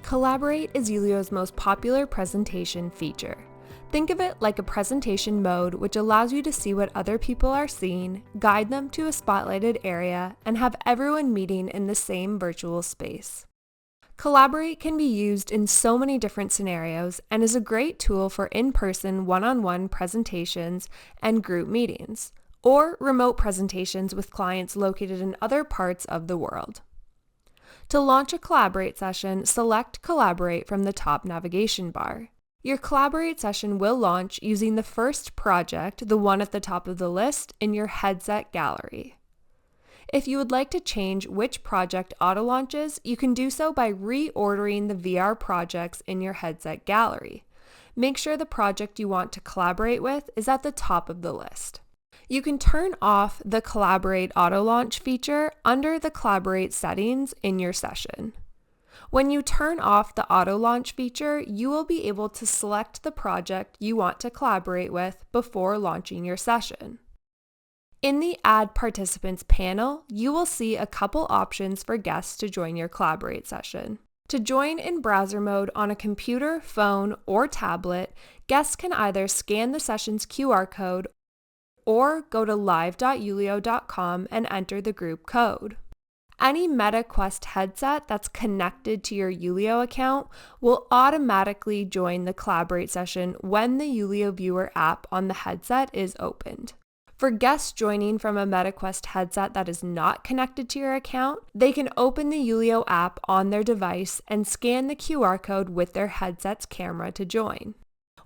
Collaborate is Yulio's most popular presentation feature. Think of it like a presentation mode which allows you to see what other people are seeing, guide them to a spotlighted area, and have everyone meeting in the same virtual space. Collaborate can be used in so many different scenarios and is a great tool for in-person one-on-one presentations and group meetings, or remote presentations with clients located in other parts of the world. To launch a Collaborate session, select Collaborate from the top navigation bar. Your Collaborate session will launch using the first project, the one at the top of the list, in your headset gallery. If you would like to change which project auto-launches, you can do so by reordering the VR projects in your headset gallery. Make sure the project you want to collaborate with is at the top of the list. You can turn off the Collaborate auto-launch feature under the Collaborate settings in your session. When you turn off the auto-launch feature, you will be able to select the project you want to collaborate with before launching your session. In the Add Participants panel, you will see a couple options for guests to join your Collaborate session. To join in browser mode on a computer, phone, or tablet, guests can either scan the session's QR code or go to live.yulio.com and enter the group code. Any Meta Quest headset that's connected to your Yulio account will automatically join the Collaborate session when the Yulio Viewer app on the headset is opened. For guests joining from a Meta Quest headset that is not connected to your account, they can open the Yulio app on their device and scan the QR code with their headset's camera to join.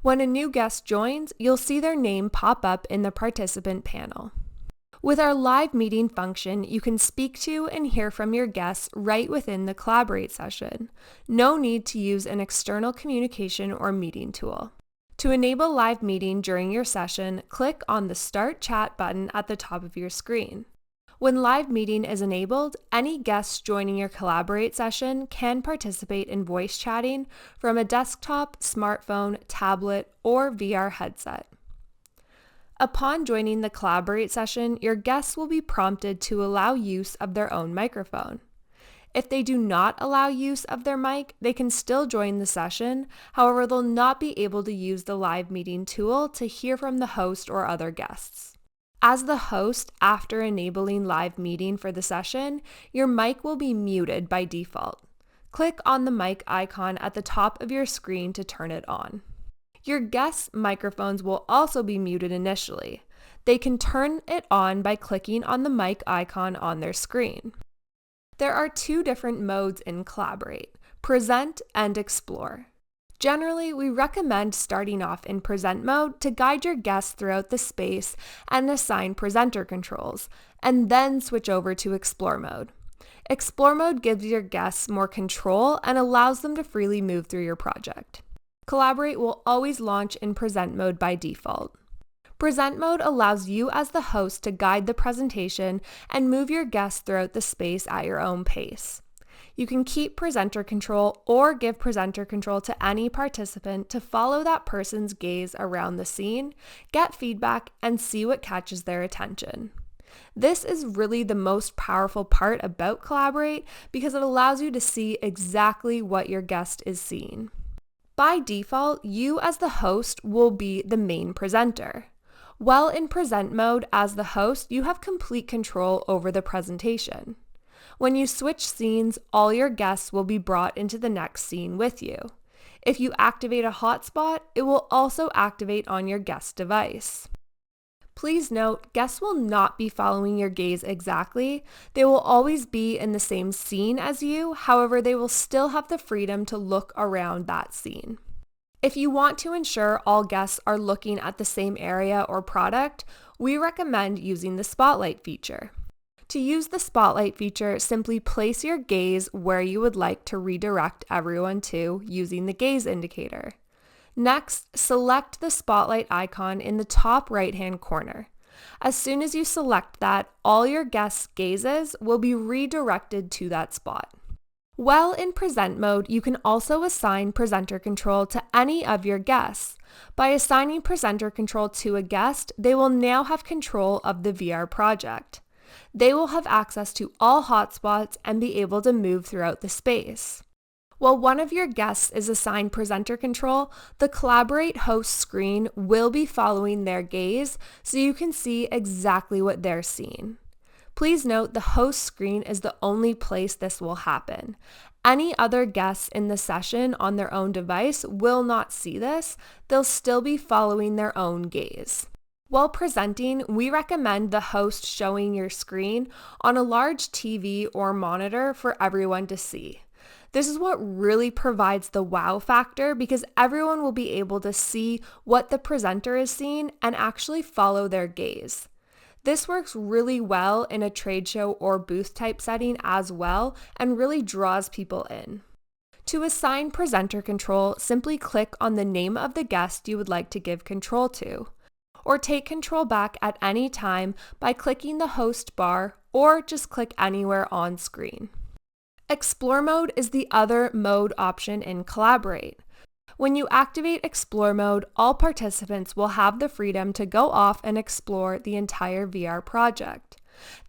When a new guest joins, you'll see their name pop up in the participant panel. With our live meeting function, you can speak to and hear from your guests right within the Collaborate session. No need to use an external communication or meeting tool. To enable live meeting during your session, click on the Start Chat button at the top of your screen. When live meeting is enabled, any guests joining your Collaborate session can participate in voice chatting from a desktop, smartphone, tablet, or VR headset. Upon joining the Collaborate session, your guests will be prompted to allow use of their own microphone. If they do not allow use of their mic, they can still join the session. However, they'll not be able to use the live meeting tool to hear from the host or other guests. As the host, after enabling live meeting for the session, your mic will be muted by default. Click on the mic icon at the top of your screen to turn it on. Your guests' microphones will also be muted initially. They can turn it on by clicking on the mic icon on their screen. There are two different modes in Collaborate: Present and Explore. Generally, we recommend starting off in Present mode to guide your guests throughout the space and assign presenter controls, and then switch over to Explore mode. Explore mode gives your guests more control and allows them to freely move through your project. Collaborate will always launch in Present mode by default. Present mode allows you as the host to guide the presentation and move your guests throughout the space at your own pace. You can keep presenter control or give presenter control to any participant to follow that person's gaze around the scene, get feedback, and see what catches their attention. This is really the most powerful part about Collaborate because it allows you to see exactly what your guest is seeing. By default, you as the host will be the main presenter. While in present mode as the host, you have complete control over the presentation. When you switch scenes, all your guests will be brought into the next scene with you. If you activate a hotspot, it will also activate on your guest device. Please note, guests will not be following your gaze exactly. They will always be in the same scene as you, however, they will still have the freedom to look around that scene. If you want to ensure all guests are looking at the same area or product, we recommend using the Spotlight feature. To use the Spotlight feature, simply place your gaze where you would like to redirect everyone to using the gaze indicator. Next, select the Spotlight icon in the top right-hand corner. As soon as you select that, all your guests' gazes will be redirected to that spot. While in Present mode, you can also assign presenter control to any of your guests. By assigning presenter control to a guest, they will now have control of the VR project. They will have access to all hotspots and be able to move throughout the space. While one of your guests is assigned presenter control, the Collaborate host screen will be following their gaze so you can see exactly what they're seeing. Please note the host screen is the only place this will happen. Any other guests in the session on their own device will not see this. They'll still be following their own gaze. While presenting, we recommend the host showing your screen on a large TV or monitor for everyone to see. This is what really provides the wow factor because everyone will be able to see what the presenter is seeing and actually follow their gaze. This works really well in a trade show or booth type setting as well and really draws people in. To assign presenter control, simply click on the name of the guest you would like to give control to, or take control back at any time by clicking the host bar or just click anywhere on screen. Explore mode is the other mode option in Collaborate. When you activate Explore mode, all participants will have the freedom to go off and explore the entire VR project.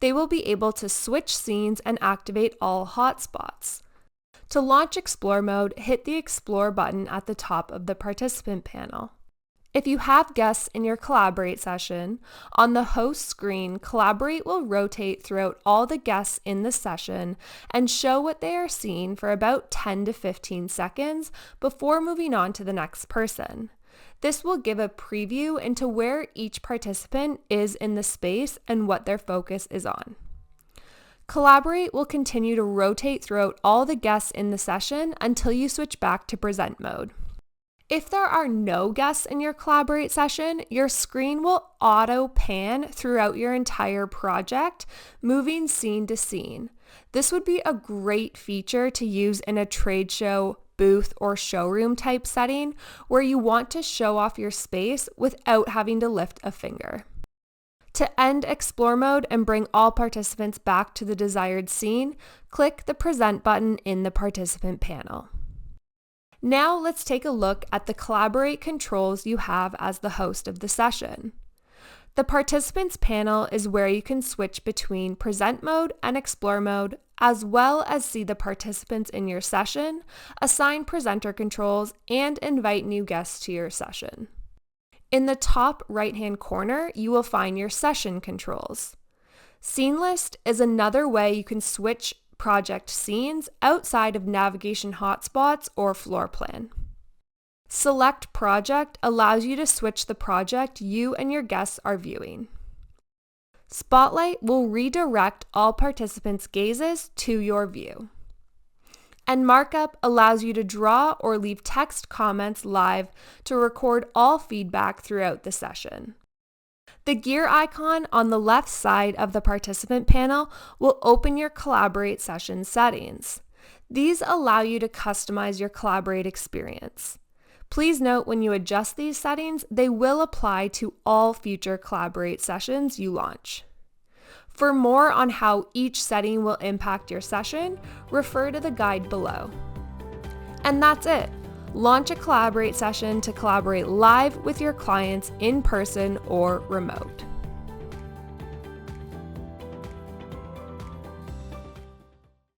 They will be able to switch scenes and activate all hotspots. To launch Explore mode, hit the Explore button at the top of the participant panel. If you have guests in your Collaborate session, on the host screen, Collaborate will rotate throughout all the guests in the session and show what they are seeing for about 10 to 15 seconds before moving on to the next person. This will give a preview into where each participant is in the space and what their focus is on. Collaborate will continue to rotate throughout all the guests in the session until you switch back to present mode. If there are no guests in your Collaborate session, your screen will auto pan throughout your entire project, moving scene to scene. This would be a great feature to use in a trade show, booth, or showroom type setting where you want to show off your space without having to lift a finger. To end Explore mode and bring all participants back to the desired scene, click the Present button in the participant panel. Now let's take a look at the Collaborate controls you have as the host of the session. The Participants panel is where you can switch between Present mode and Explore mode, as well as see the participants in your session, assign presenter controls, and invite new guests to your session. In the top right-hand corner, you will find your session controls. Scene List is another way you can switch project scenes outside of navigation hotspots or floor plan. Select Project allows you to switch the project you and your guests are viewing. Spotlight will redirect all participants' gazes to your view. And Markup allows you to draw or leave text comments live to record all feedback throughout the session. The gear icon on the left side of the participant panel will open your Collaborate session settings. These allow you to customize your Collaborate experience. Please note when you adjust these settings, they will apply to all future Collaborate sessions you launch. For more on how each setting will impact your session, refer to the guide below. And that's it. Launch a Collaborate session to collaborate live with your clients in person or remote.